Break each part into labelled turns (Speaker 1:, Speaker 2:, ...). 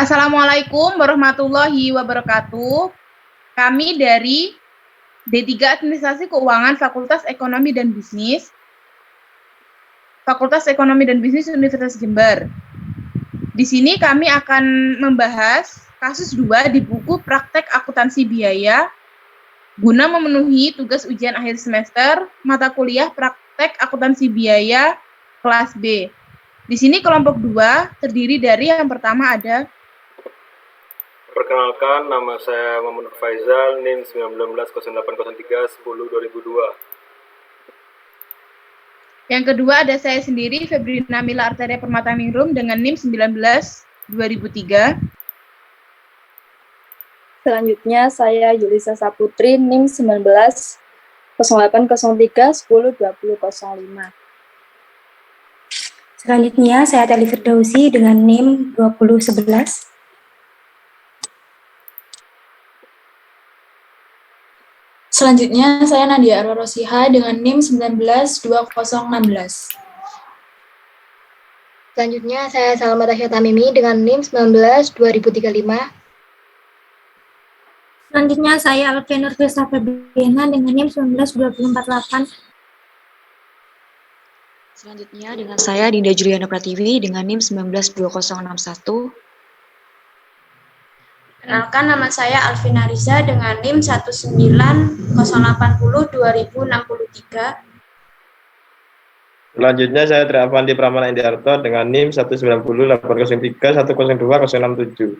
Speaker 1: Assalamualaikum warahmatullahi wabarakatuh. Kami dari D3 Administrasi Keuangan Fakultas Ekonomi dan Bisnis, Fakultas Ekonomi dan Bisnis Universitas Jember. Di sini kami akan membahas kasus 2 di buku Praktek Akuntansi Biaya guna memenuhi tugas ujian akhir semester mata kuliah Praktek Akuntansi Biaya kelas B. Di sini kelompok 2 terdiri dari yang pertama ada.
Speaker 2: Perkenalkan, nama saya Muhammad Faizal, NIM 190803102022.
Speaker 1: Yang kedua ada saya sendiri, Febrina Mila Arteria Permataningrum dengan NIM 19-2003.
Speaker 3: Selanjutnya saya Yulisa Saputri, NIM 19-0803-102005.
Speaker 4: Selanjutnya saya Teli Firdausi dengan NIM 2011.
Speaker 5: Selanjutnya, saya Nadia Arwa Rosiha dengan NIM 19-2016.
Speaker 6: Selanjutnya, saya Salma Tasya Tamimi dengan NIM 19-2035.
Speaker 4: Selanjutnya, saya Alfia Nurfisa Febriana dengan NIM 19-2048.
Speaker 7: Selanjutnya, dengan saya Dinda Juliana Pratiwi dengan NIM 19-2061.
Speaker 8: Kenalkan, nama saya Alvina Riza dengan NIM 19-080-2063.
Speaker 2: Selanjutnya saya Triavandi Pramana Indiarto dengan NIM 190-803-102-067.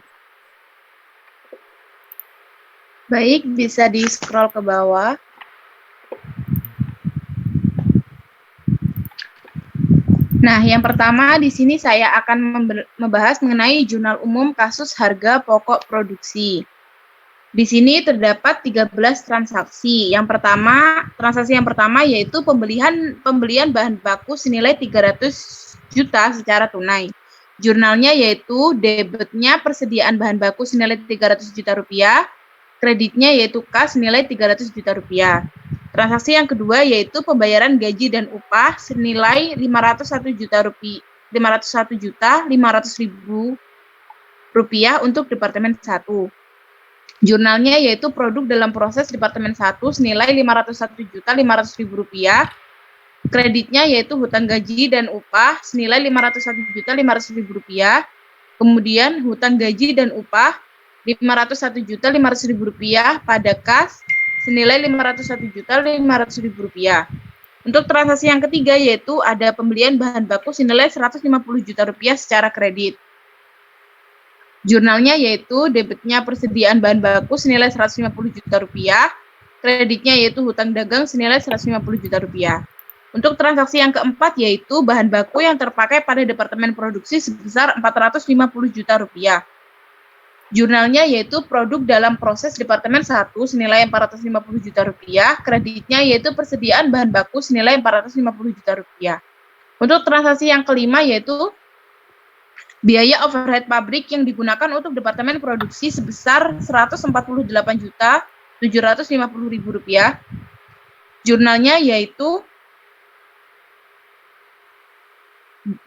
Speaker 1: Baik, bisa di-scroll ke bawah. Nah, yang pertama di sini saya akan membahas mengenai jurnal umum kasus harga pokok produksi. Di sini terdapat 13 transaksi. Transaksi yang pertama yaitu pembelian bahan baku senilai 300 juta secara tunai. Jurnalnya yaitu debitnya persediaan bahan baku senilai 300 juta rupiah, kreditnya yaitu kas senilai 300 juta rupiah. Transaksi yang kedua yaitu pembayaran gaji dan upah senilai 501 juta rupiah untuk Departemen 1. Jurnalnya yaitu produk dalam proses Departemen 1 senilai 501.500.000 rupiah. Kreditnya yaitu hutang gaji dan upah senilai 501.500.000 rupiah. Kemudian hutang gaji dan upah 501.500.000 rupiah pada kas senilai 501.500.000 rupiah. Untuk transaksi yang ketiga yaitu ada pembelian bahan baku senilai 150 juta rupiah secara kredit. Jurnalnya yaitu debitnya persediaan bahan baku senilai 150 juta rupiah, kreditnya yaitu hutang dagang senilai 150 juta rupiah. Untuk transaksi yang keempat yaitu bahan baku yang terpakai pada Departemen Produksi sebesar 450 juta rupiah. Jurnalnya yaitu produk dalam proses Departemen 1 senilai 450 juta rupiah, kreditnya yaitu persediaan bahan baku senilai 450 juta rupiah. Untuk transaksi yang kelima yaitu biaya overhead pabrik yang digunakan untuk Departemen Produksi sebesar 148 juta 750.000 rupiah. Jurnalnya yaitu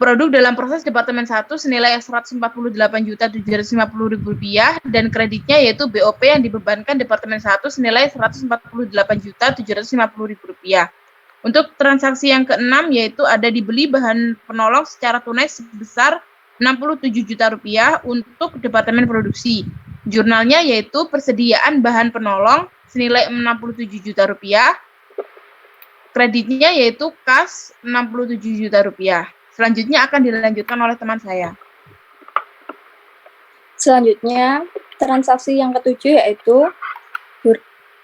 Speaker 1: produk dalam proses Departemen 1 senilai 148.750.000 rupiah dan kreditnya yaitu BOP yang dibebankan Departemen 1 senilai 148.750.000 rupiah. Untuk transaksi yang keenam yaitu ada dibeli bahan penolong secara tunai sebesar 67 juta rupiah untuk Departemen Produksi. Jurnalnya yaitu persediaan bahan penolong senilai 67 juta rupiah. Kreditnya yaitu kas 67 juta rupiah. Selanjutnya akan dilanjutkan oleh teman saya.
Speaker 3: Selanjutnya, transaksi yang ketujuh yaitu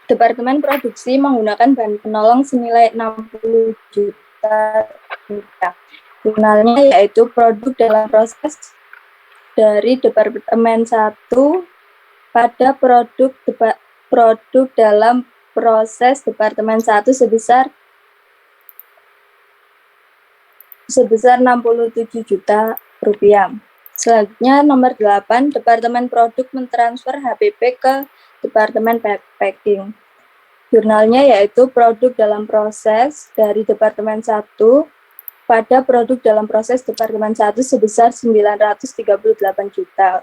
Speaker 3: Departemen Produksi menggunakan bahan penolong senilai 60 juta rupiah. Jurnalnya yaitu produk dalam proses dari Departemen 1 pada produk dalam proses Departemen 1 sebesar 67 juta rupiah. Selanjutnya nomor 8, Departemen Produk mentransfer HPP ke Departemen Packing. Jurnalnya yaitu produk dalam proses dari Departemen 1 pada produk dalam proses Departemen 1 sebesar 938 juta.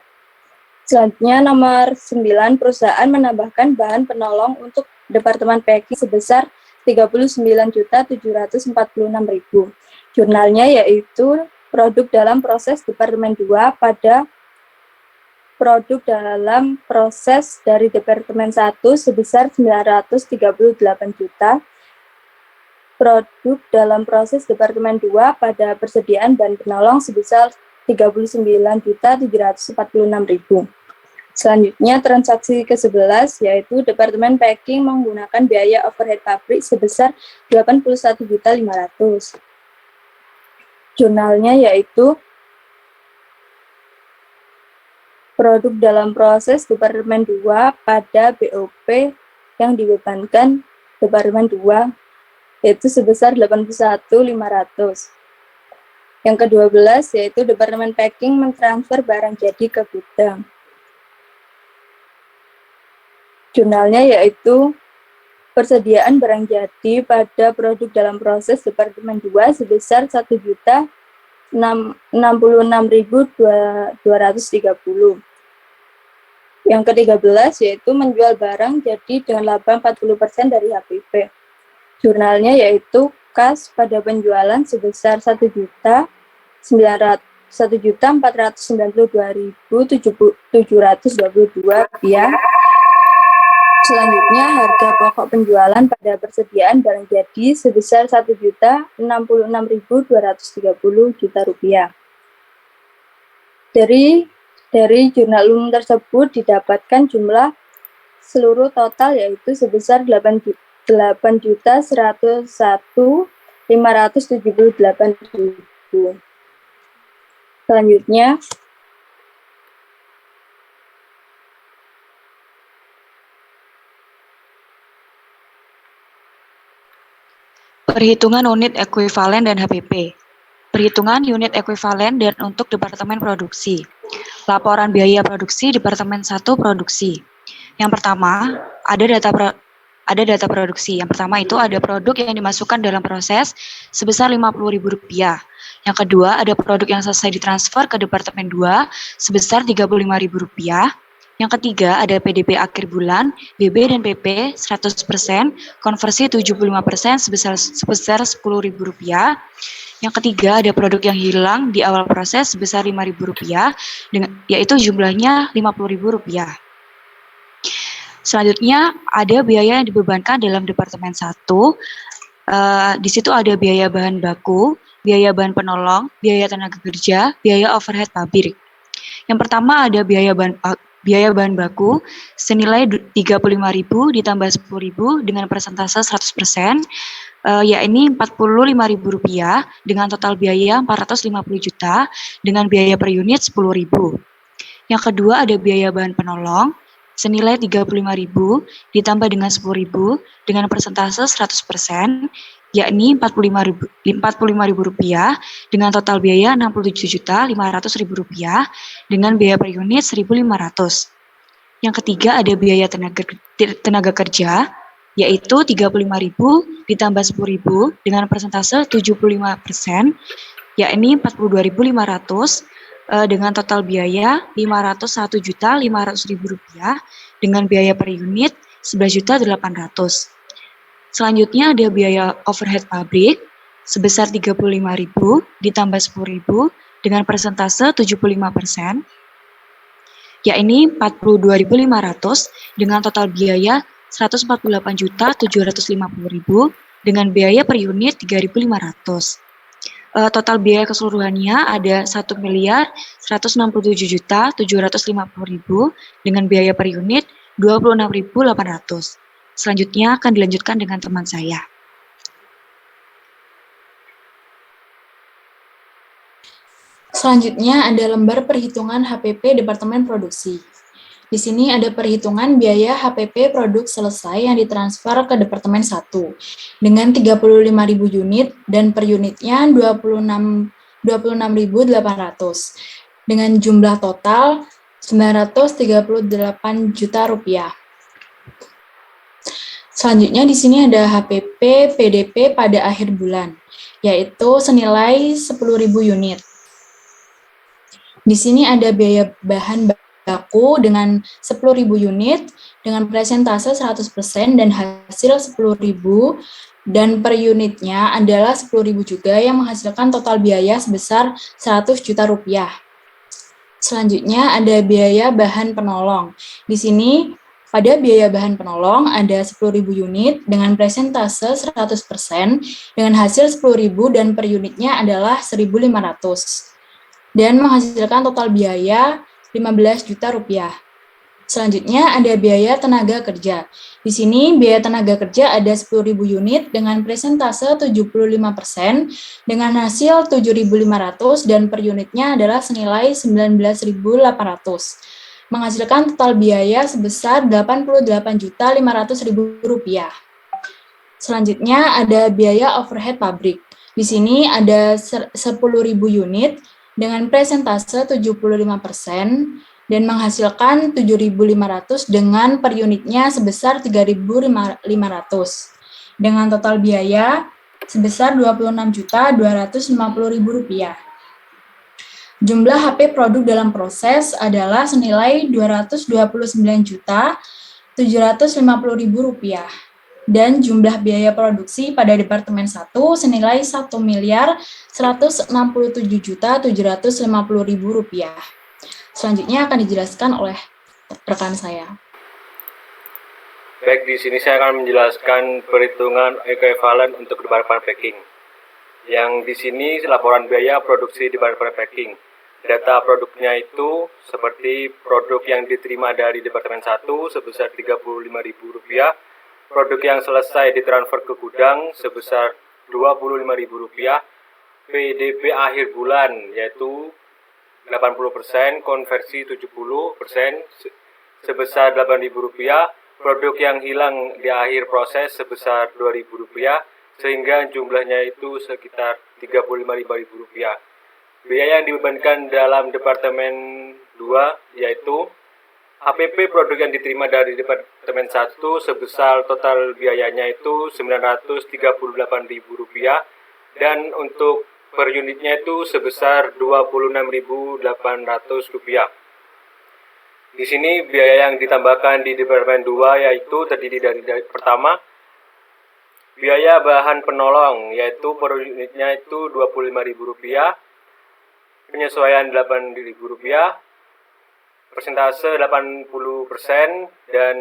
Speaker 3: Selanjutnya nomor 9, perusahaan menambahkan bahan penolong untuk Departemen Packing sebesar 39.746.000. Jurnalnya yaitu produk dalam proses Departemen 2 pada produk dalam proses dari Departemen 1 sebesar 938 juta, produk dalam proses Departemen 2 pada persediaan bahan penolong sebesar 39.746.000. Selanjutnya transaksi ke-11 yaitu Departemen Packing menggunakan biaya overhead pabrik sebesar 81.500. Jurnalnya yaitu produk dalam proses Departemen 2 pada BOP yang dibebankan Departemen 2 yaitu sebesar 81.500. Yang ke-12 yaitu Departemen Packing mentransfer barang jadi ke gudang. Jurnalnya yaitu persediaan barang jadi pada produk dalam proses Departemen 2 sebesar 1.066.230. Yang ke-13 yaitu menjual barang jadi dengan laba 40% dari HPP. Jurnalnya yaitu kas pada penjualan sebesar 1.492.722 rupiah. Selanjutnya, harga pokok penjualan pada persediaan barang jadi sebesar 1.066.230 juta rupiah. Dari jurnal umum tersebut didapatkan jumlah seluruh total yaitu sebesar 8.101.578.000. Selanjutnya,
Speaker 7: perhitungan unit ekuivalen dan HPP. Perhitungan unit ekuivalen dan untuk Departemen Produksi. Laporan biaya produksi Departemen 1 Produksi. Yang pertama, ada data produksi. Yang pertama itu ada produk yang dimasukkan dalam proses sebesar Rp50.000. Yang kedua, ada produk yang selesai ditransfer ke Departemen 2 sebesar Rp35.000. Yang ketiga, ada PDP akhir bulan, BB dan PP 100%, konversi 75% sebesar Rp10.000. Yang ketiga, ada produk yang hilang di awal proses sebesar Rp5.000, yaitu jumlahnya Rp50.000. Selanjutnya, ada biaya yang dibebankan dalam Departemen 1. Di situ ada biaya bahan baku, biaya bahan penolong, biaya tenaga kerja, biaya overhead pabrik. Yang pertama ada biaya bahan baku senilai Rp35.000 ditambah Rp10.000 dengan persentase 100%, yakni Rp45.000 dengan total biaya Rp450 juta dengan biaya per unit Rp10.000. Yang kedua ada biaya bahan penolong senilai Rp35.000 ditambah dengan Rp10.000 dengan persentase 100%, yakni Rp45.000 dengan total biaya Rp67.500.000 dengan biaya per unit Rp1.500. Yang ketiga ada biaya tenaga kerja, yaitu Rp35.000 ditambah Rp10.000 dengan persentase 75%, yakni Rp42.500 dengan total biaya Rp501.500.000 dengan biaya per unit Rp11.800.000. Selanjutnya ada biaya overhead pabrik sebesar Rp35.000 ditambah Rp10.000 dengan persentase 75%, yakni Rp42.500 dengan total biaya Rp148.750.000 dengan biaya per unit Rp3.500. Total biaya keseluruhannya ada Rp1.167.750.000 dengan biaya per unit Rp26.800. Selanjutnya akan dilanjutkan dengan teman saya.
Speaker 5: Selanjutnya ada lembar perhitungan HPP Departemen Produksi. Di sini ada perhitungan biaya HPP produk selesai yang ditransfer ke Departemen 1 dengan 35.000 unit dan per unitnya 26.800 dengan jumlah total Rp938 juta. Selanjutnya di sini ada HPP PDP pada akhir bulan, yaitu senilai 10.000 unit. Di sini ada biaya bahan baku dengan 10.000 unit dengan presentase 100% dan hasil 10.000 dan per unitnya adalah 10.000 juga yang menghasilkan total biaya sebesar 100 juta rupiah. Selanjutnya ada biaya bahan penolong. Di sini pada biaya bahan penolong ada 10.000 unit dengan presentase 100% dengan hasil 10.000 dan per unitnya adalah 1.500 dan menghasilkan total biaya 15 juta rupiah. Selanjutnya ada biaya tenaga kerja. Di sini biaya tenaga kerja ada 10.000 unit dengan presentase 75% dengan hasil 7.500 dan per unitnya adalah senilai 19.800. Menghasilkan total biaya sebesar 88.500.000 rupiah. Selanjutnya ada biaya overhead pabrik. Di sini ada 10.000 unit dengan presentase 75% dan menghasilkan 7.500 dengan per unitnya sebesar 3.500 dengan total biaya sebesar 26.250.000 rupiah. Jumlah HP produk dalam proses adalah senilai 229.750.000 rupiah dan jumlah biaya produksi pada Departemen 1 senilai 1.167.750.000 rupiah. Selanjutnya akan dijelaskan oleh rekan saya.
Speaker 2: Baik, di sini saya akan menjelaskan perhitungan ekuivalen untuk Departemen Packing. Yang di sini laporan biaya produksi Departemen Packing. Data produknya itu seperti produk yang diterima dari Departemen 1 sebesar Rp35.000, produk yang selesai ditransfer ke gudang sebesar Rp25.000, PDP akhir bulan yaitu 80%, konversi 70% sebesar Rp8.000, produk yang hilang di akhir proses sebesar Rp2.000, sehingga jumlahnya itu sekitar Rp35.000. Biaya yang dibebankan dalam Departemen 2 yaitu HPP produk yang diterima dari Departemen 1 sebesar total biayanya itu Rp938.000 dan untuk per unitnya itu sebesar Rp26.800. Di sini biaya yang ditambahkan di Departemen 2 yaitu terdiri dari pertama, biaya bahan penolong yaitu per unitnya itu Rp25.000, penyesuaian Rp8.000, persentase 80% dan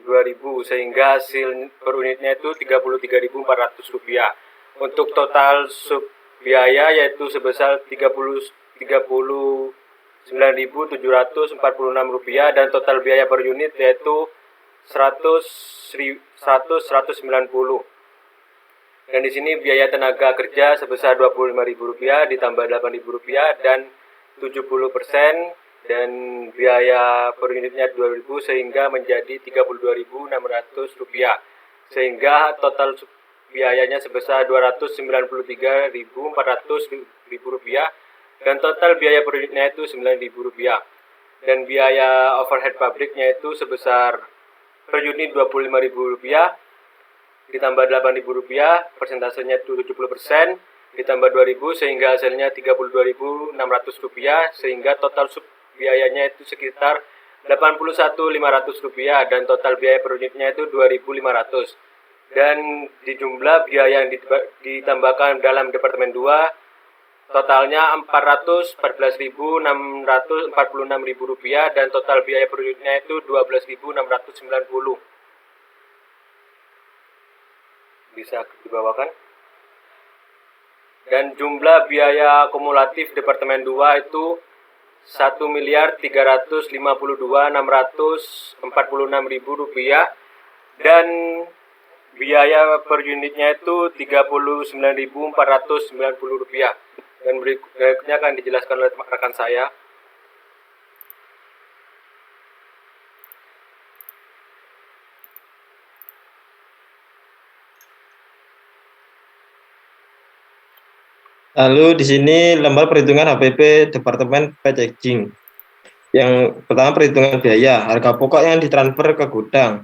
Speaker 2: 2.000 sehingga hasil per unitnya itu Rp33.400. Untuk total sub biaya yaitu sebesar Rp39.746 dan total biaya per unit yaitu 190. Dan di sini biaya tenaga kerja sebesar Rp25.000 ditambah Rp8.000 dan 70% dan biaya per unitnya 2.000 sehingga menjadi Rp32.600 sehingga total biayanya sebesar Rp293.400 dan total biaya per unitnya itu Rp9.000 dan biaya overhead pabriknya itu sebesar per unit Rp25.000 ditambah Rp8.000, persentasenya itu 70% ditambah 2.000 sehingga hasilnya Rp32.600 sehingga total sub biayanya itu sekitar Rp81.500 dan total biaya per unitnya itu Rp2.500. Dan di jumlah biaya yang ditambahkan dalam Departemen 2 totalnya Rp414.646 dan total biaya per unitnya itu Rp12.690. Bisa dibawakan. Dan jumlah biaya akumulatif Departemen 2 itu Rp1.352.646 dan biaya per unitnya itu Rp39.490 dan berikutnya akan dijelaskan oleh rekan saya.
Speaker 9: Lalu di sini lembar perhitungan HPP Departemen Packaging. Yang pertama perhitungan biaya, harga pokok yang ditransfer ke gudang.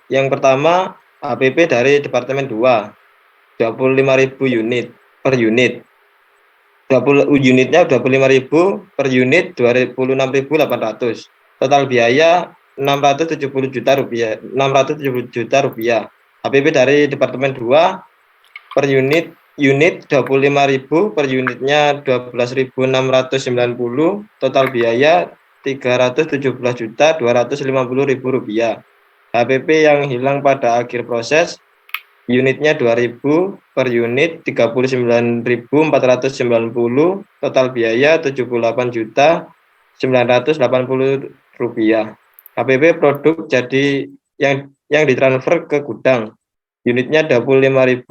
Speaker 9: Yang pertama HPP dari Departemen 2, 25.000 unit per unit. unitnya 25.000, per unit 26.800. Total biaya 670 juta rupiah. HPP dari Departemen 2 per unit 25.000, per unitnya 12.690, total biaya 317.250.000 rupiah. HPP yang hilang pada akhir proses unitnya 2.000, per unit 39.490, total biaya 78.980 rupiah. HPP produk jadi yang ditransfer ke gudang unitnya 25.000,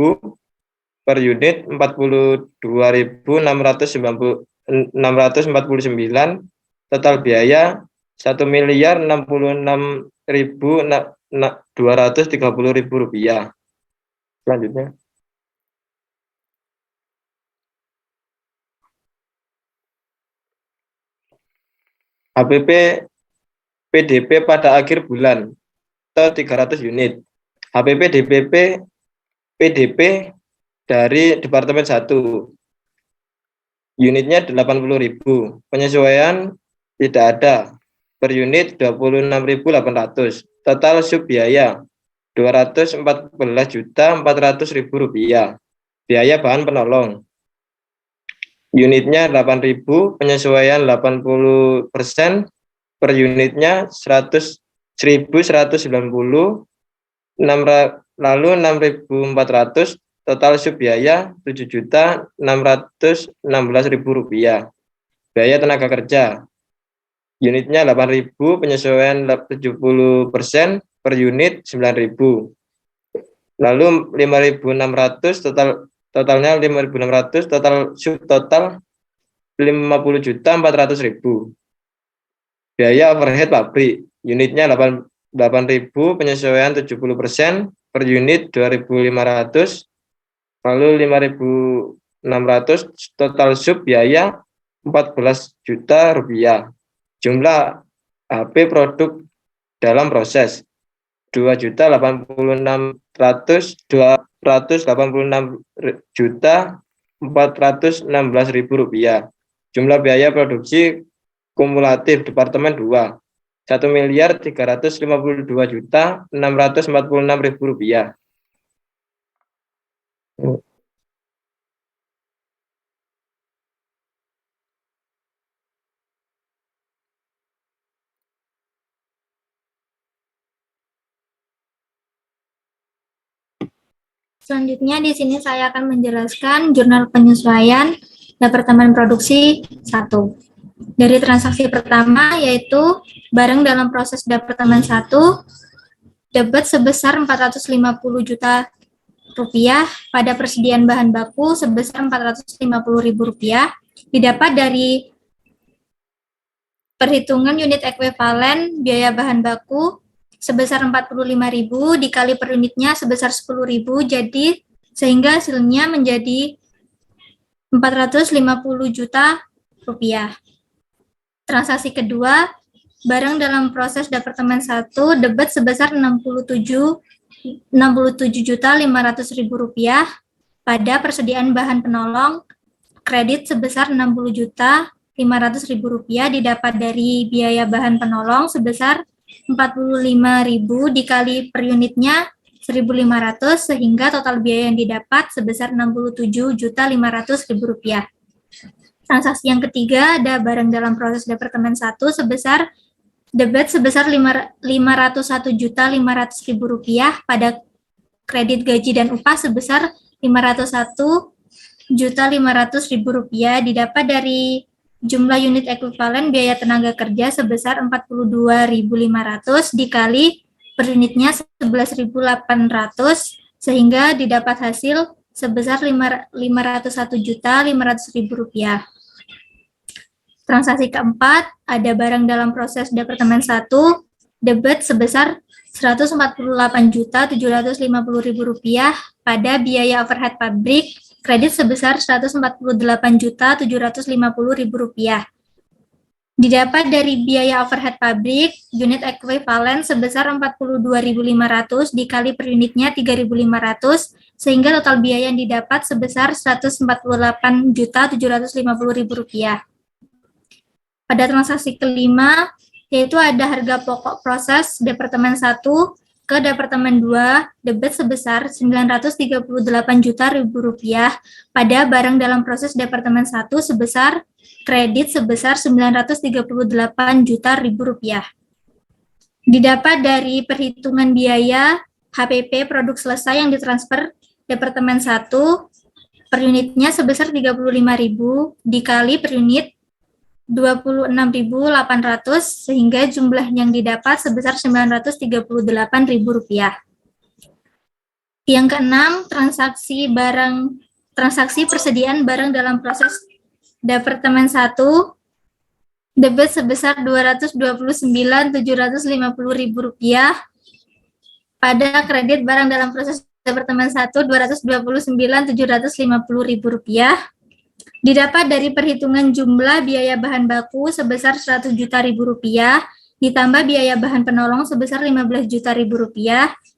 Speaker 9: per unit 42.649, total biaya 1.066.230 rupiah. Selanjutnya. HPP PDP pada akhir bulan atau 300 unit. HPP DPP PDP dari Departemen 1 unitnya 80.000, penyesuaian tidak ada, per unit 26.800, total sub biaya 214.400.000 rupiah. Biaya bahan penolong unitnya 8.000, penyesuaian 80%, per unitnya 1.190, lalu 6.400, total sub biaya 7.616.000 rupiah. Biaya tenaga kerja unitnya 8.000, penyesuaian 70%, per unit 9.000. Lalu 5.600, totalnya 5.600, total subtotal 50.400.000. Biaya overhead pabrik unitnya 8.000, penyesuaian 70%, per unit 2.500. Lalu 5.600, total sub biaya 14 juta rupiah. Jumlah HP produk dalam proses 286.416.000 rupiah. Jumlah biaya produksi kumulatif Departemen 2 1.352.646.000 rupiah.
Speaker 4: Selanjutnya di sini saya akan menjelaskan jurnal penyesuaian Departemen Produksi 1. Dari transaksi pertama yaitu barang dalam proses Departemen 1 debit sebesar 450 juta rupiah pada persediaan bahan baku sebesar 450.000 rupiah didapat dari perhitungan unit ekuivalen biaya bahan baku sebesar 45.000 dikali per unitnya sebesar 10.000, jadi sehingga hasilnya menjadi 450 juta rupiah. Transaksi kedua, barang dalam proses Departemen 1 debit sebesar 67.500.000 rupiah pada persediaan bahan penolong, kredit sebesar 60.500.000 rupiah didapat dari biaya bahan penolong sebesar 45.000 dikali per unitnya 1.500 sehingga total biaya yang didapat sebesar 67.500.000 rupiah. Transaksi yang ketiga ada barang dalam proses Departemen 1 sebesar debit sebesar 501.500.000 rupiah pada kredit gaji dan upah sebesar 501.500.000 rupiah didapat dari jumlah unit ekuivalen biaya tenaga kerja sebesar 42.500 dikali per unitnya 11.800 sehingga didapat hasil sebesar 501.500.000 rupiah. Transaksi keempat ada barang dalam proses Departemen 1 debit sebesar 148.750.000 rupiah pada biaya overhead pabrik, kredit sebesar 148.750.000 rupiah. Didapat dari biaya overhead pabrik, unit ekuivalen sebesar 42.500 dikali per unitnya 3.500 sehingga total biaya yang didapat sebesar Rp148.750.000. Pada transaksi kelima, yaitu ada harga pokok proses Departemen 1 ke Departemen 2 debit sebesar Rp938 juta pada barang dalam proses Departemen 1 sebesar kredit sebesar Rp938 juta. Didapat dari perhitungan biaya HPP produk selesai yang ditransfer Departemen 1 per unitnya sebesar Rp35.000 dikali per unit Rp26.800 sehingga jumlah yang didapat sebesar Rp938.000. Yang keenam, transaksi persediaan barang dalam proses Departemen 1 debit sebesar Rp229.750.000 pada kredit barang dalam proses Departemen 1 Rp229.750.000 didapat dari perhitungan jumlah biaya bahan baku sebesar Rp100 juta ditambah biaya bahan penolong sebesar Rp15 juta,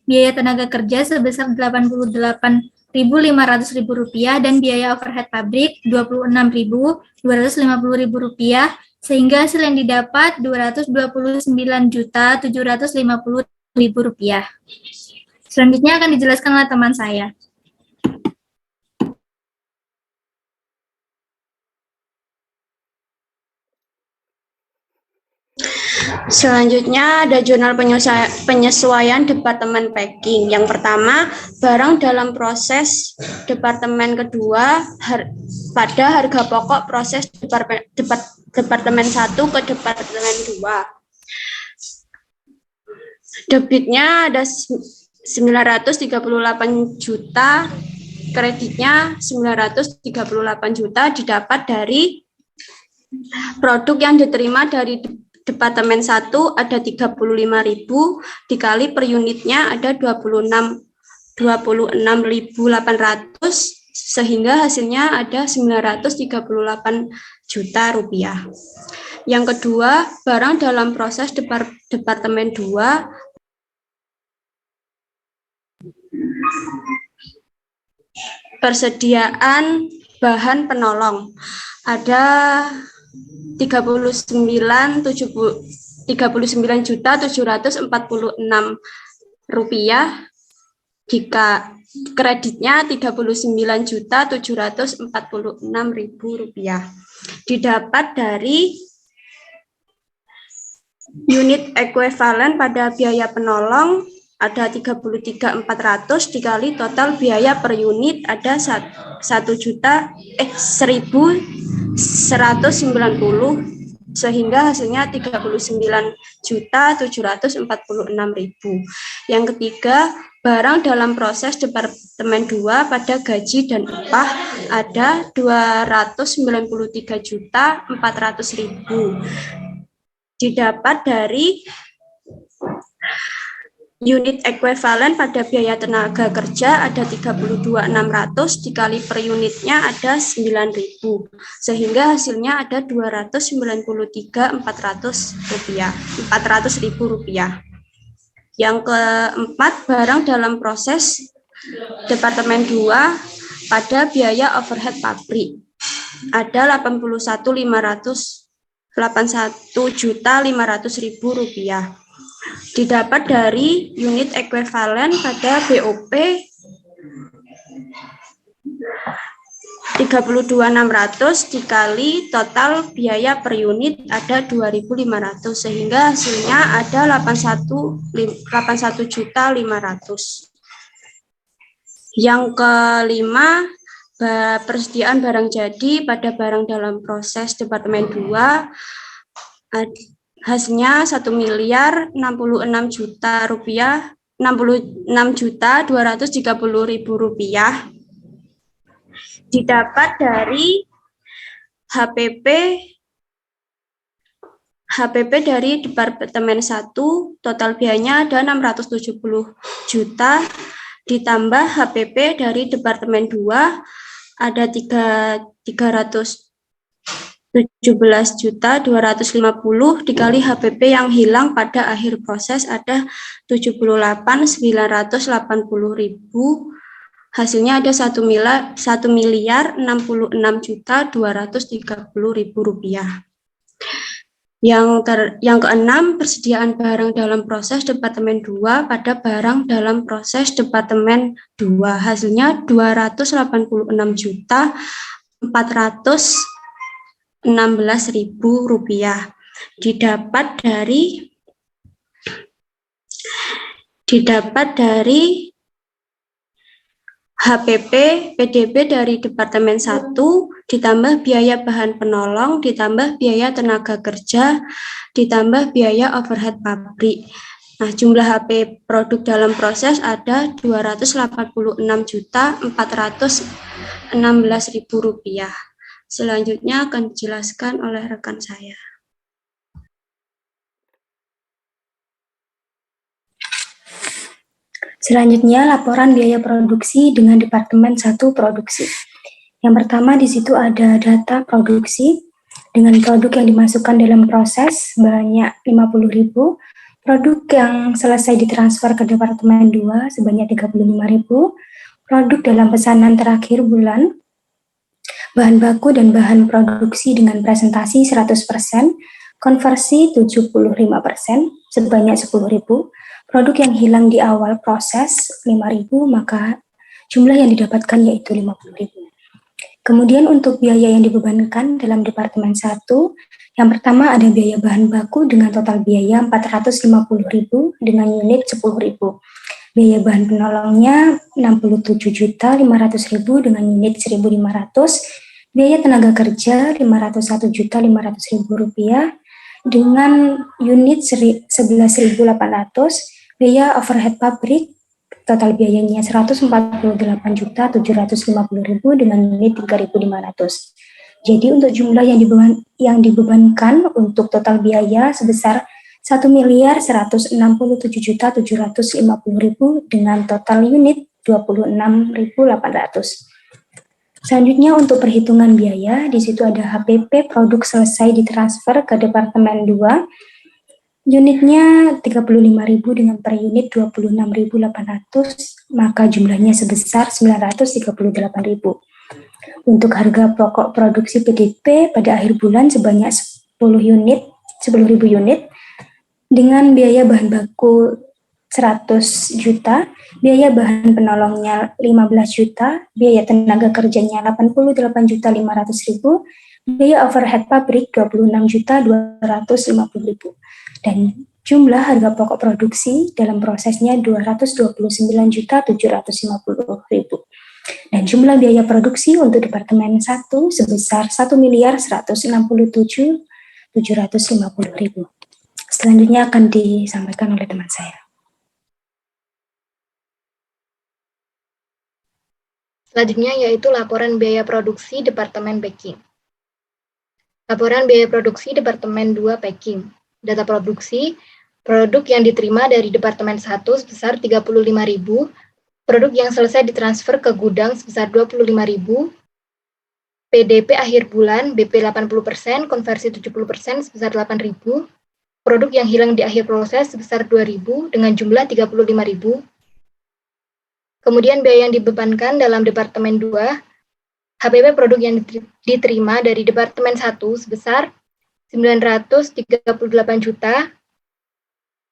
Speaker 4: biaya tenaga kerja sebesar Rp88.500.000 dan biaya overhead pabrik Rp26.250.000 sehingga hasil yang didapat Rp229.750.000. Selanjutnya akan dijelaskan oleh teman saya.
Speaker 8: Selanjutnya ada jurnal penyesuaian Departemen Packing. Yang pertama, barang dalam proses Departemen kedua pada harga pokok proses Departemen 1 ke Departemen 2. Debitnya ada 938 juta, kreditnya 938 juta didapat dari produk yang diterima dari Departemen 1 ada 35.000 dikali per unitnya ada 26.800 sehingga hasilnya ada 938 juta rupiah. Yang kedua, barang dalam proses Departemen 2 persediaan bahan penolong ada 39.746 rupiah, jika kreditnya 39.746.000 rupiah. Didapat dari unit ekuivalen pada biaya penolong ada 33.400 dikali total biaya per unit ada 1.190 sehingga hasilnya 39.746.000. Yang ketiga, barang dalam proses Departemen 2 pada gaji dan upah ada 293.400.000. Didapat dari unit ekuivalen pada biaya tenaga kerja ada 32.600 dikali per unitnya ada 9.000 sehingga hasilnya ada 293.400.000 rupiah. Yang keempat, barang dalam proses Departemen 2 pada biaya overhead pabrik ada 81.500.000 rupiah. Didapat dari unit ekuivalen pada BOP 32.600 dikali total biaya per unit ada 2.500 sehingga hasilnya ada 81.500. Yang kelima, persediaan barang jadi pada barang dalam proses Departemen 2 hasilnya 1.066 juta rupiah, 66.230.000 rupiah. Didapat dari HPP dari Departemen 1 total biayanya ada 670 juta ditambah HPP dari Departemen 2 ada 317.250 dikali HPP yang hilang pada akhir proses ada 78.980.000 Hasilnya ada 1.066.230.000 rupiah. Yang keenam, persediaan barang dalam proses Departemen 2 pada barang dalam proses Departemen 2. Hasilnya 286.416.000 rupiah. Didapat dari HPP PDB dari Departemen 1, ditambah biaya bahan penolong, ditambah biaya tenaga kerja, ditambah biaya overhead pabrik. Nah, jumlah HP produk dalam proses ada 286.416.000 rupiah. Selanjutnya akan dijelaskan oleh rekan saya.
Speaker 10: Selanjutnya, laporan biaya produksi dengan Departemen 1 Produksi. Yang pertama di situ ada data produksi dengan produk yang dimasukkan dalam proses sebanyak 50.000, produk yang selesai ditransfer ke Departemen 2 sebanyak 35.000, produk dalam pesanan terakhir bulan, bahan baku dan bahan produksi dengan presentasi 100%, konversi 75% sebanyak 10.000, produk yang hilang di awal proses 5.000, maka jumlah yang didapatkan yaitu 50.000. Kemudian untuk biaya yang dibebankan dalam Departemen 1, yang pertama ada biaya bahan baku dengan total biaya 450.000 dengan unit 10.000. Biaya bahan penolongnya 67.500.000 dengan unit 1.500. Biaya tenaga kerja 501.500.000 rupiah dengan unit 11.800. Biaya overhead pabrik, total biayanya 148.750.000 dengan unit 3.500. Jadi untuk jumlah yang dibebankan untuk total biaya sebesar 1.167.750.000 dengan total unit 26.800. Selanjutnya untuk perhitungan biaya, di situ ada HPP produk selesai ditransfer ke Departemen 2. Unitnya 35.000 dengan per unit 26.800, maka jumlahnya sebesar 938.000. Untuk harga pokok produksi PDP pada akhir bulan sebanyak 10.000 unit, dengan biaya bahan baku 100 juta, biaya bahan penolongnya 15 juta, biaya tenaga kerjanya 88.500.000, biaya overhead pabrik 26.250.000. Dan jumlah harga pokok produksi dalam prosesnya 229.750.000. Dan jumlah biaya produksi untuk Departemen 1 sebesar 1.167.750.000. Selanjutnya akan disampaikan oleh teman saya.
Speaker 6: Selanjutnya yaitu laporan biaya produksi Departemen Packing. Laporan biaya produksi Departemen 2 Packing. Data produksi, produk yang diterima dari Departemen 1 sebesar 35.000, produk yang selesai ditransfer ke gudang sebesar 25.000, PDP akhir bulan BP 80%, konversi 70% sebesar 8.000, produk yang hilang di akhir proses sebesar 2.000 dengan jumlah 35.000. Kemudian biaya yang dibebankan dalam Departemen 2, HPP produk yang diterima dari Departemen 1 sebesar 938 juta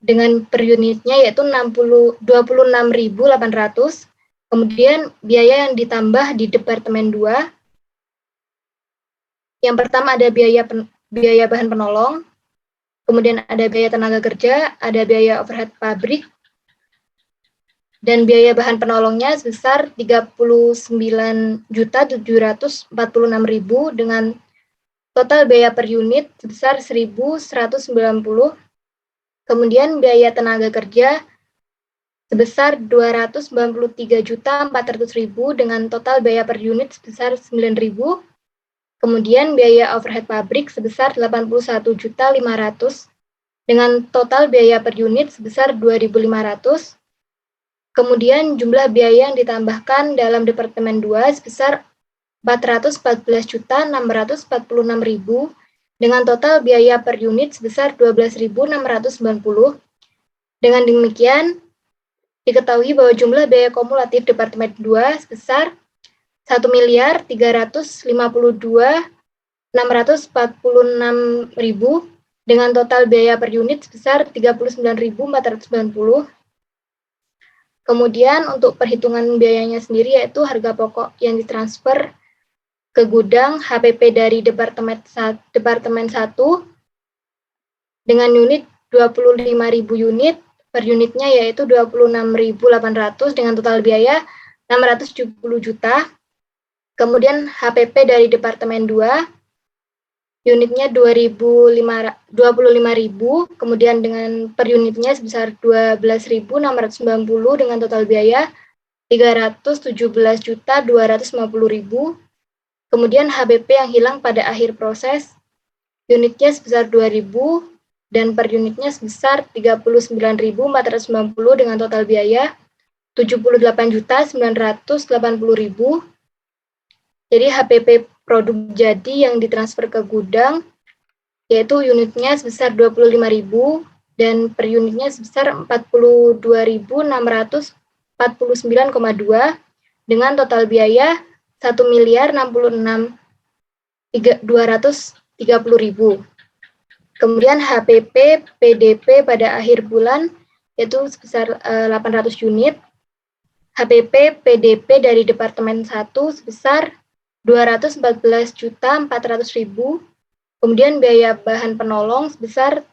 Speaker 6: dengan per unitnya yaitu 26.800. Kemudian biaya yang ditambah di Departemen 2, yang pertama ada biaya bahan penolong, kemudian ada biaya tenaga kerja, ada biaya overhead pabrik, dan biaya bahan penolongnya sebesar 39.746.000 dengan total biaya per unit sebesar 1.190. Kemudian biaya tenaga kerja sebesar 293.400.000 dengan total biaya per unit sebesar 9.000. Kemudian biaya overhead pabrik sebesar 81.500 dengan total biaya per unit sebesar 2.500. Kemudian jumlah biaya yang ditambahkan dalam Departemen 2 sebesar 414.646.000 dengan total biaya per unit sebesar 12.690. Dengan demikian, diketahui bahwa jumlah biaya kumulatif Departemen 2 sebesar 1.352.646.000 dengan total biaya per unit sebesar 39.490. Kemudian untuk perhitungan biayanya sendiri yaitu harga pokok yang ditransfer ke gudang HPP dari Departemen 1 dengan unit 25.000 unit, per unitnya yaitu 26.800 dengan total biaya 670 juta. Kemudian HPP dari Departemen 2, unitnya 25.000, kemudian dengan per unitnya sebesar 12.690 dengan total biaya 317.250.000. Kemudian HPP yang hilang pada akhir proses, unitnya sebesar 2.000 dan per unitnya sebesar 39.490 dengan total biaya 78.980.000. Jadi HPP produk jadi yang ditransfer ke gudang yaitu unitnya sebesar 25.000 dan per unitnya sebesar 42.649,2 dengan total biaya 1.066.230.000. Kemudian HPP PDP pada akhir bulan yaitu sebesar 800 unit. HPP PDP dari Departemen 1 sebesar 214.400.000. Kemudian biaya bahan penolong sebesar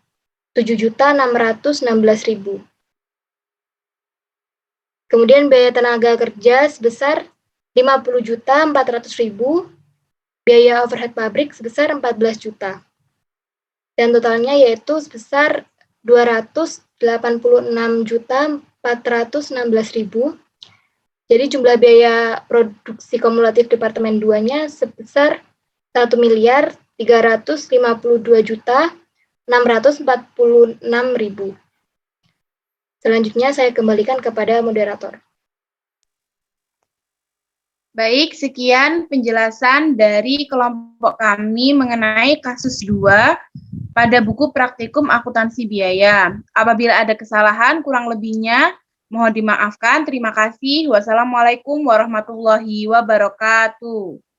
Speaker 6: 7.616.000. Kemudian biaya tenaga kerja sebesar 50.400.000. Biaya overhead pabrik sebesar 14 juta. Dan totalnya yaitu sebesar 286.416.000. Jadi jumlah biaya produksi kumulatif Departemen 2-nya sebesar 1.352.646.000. Selanjutnya saya kembalikan kepada moderator.
Speaker 1: Baik, sekian penjelasan dari kelompok kami mengenai kasus 2 pada buku praktikum akuntansi biaya. Apabila ada kesalahan, kurang lebihnya mohon dimaafkan. Terima kasih. Wassalamualaikum warahmatullahi wabarakatuh.